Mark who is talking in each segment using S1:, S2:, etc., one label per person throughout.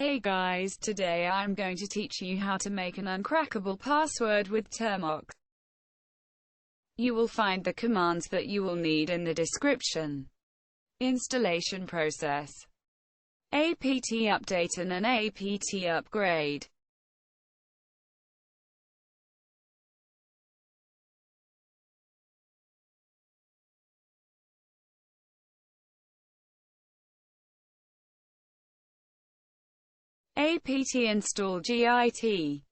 S1: Hey guys, today I'm going to teach you how to make an uncrackable password with termux. You will find the commands that you will need in the description. Installation process: apt update and an apt upgrade. Apt install git.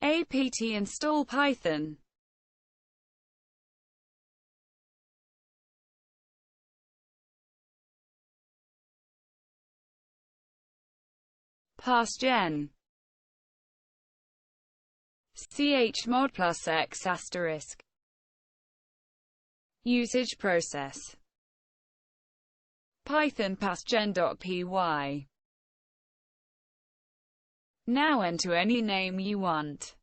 S1: Apt install Python. Passgen. chmod plus x asterisk. Usage process: Python passgen.py. Now enter any name you want.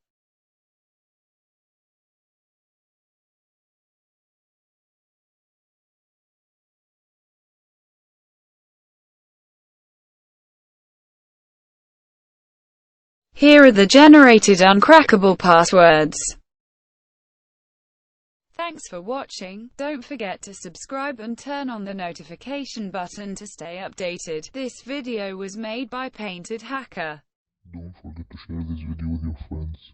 S1: Here are the generated uncrackable passwords. Thanks for watching. Don't forget to subscribe and turn on the notification button to stay updated. This video was made by Painted Hacker.
S2: Don't forget to share this video with your friends.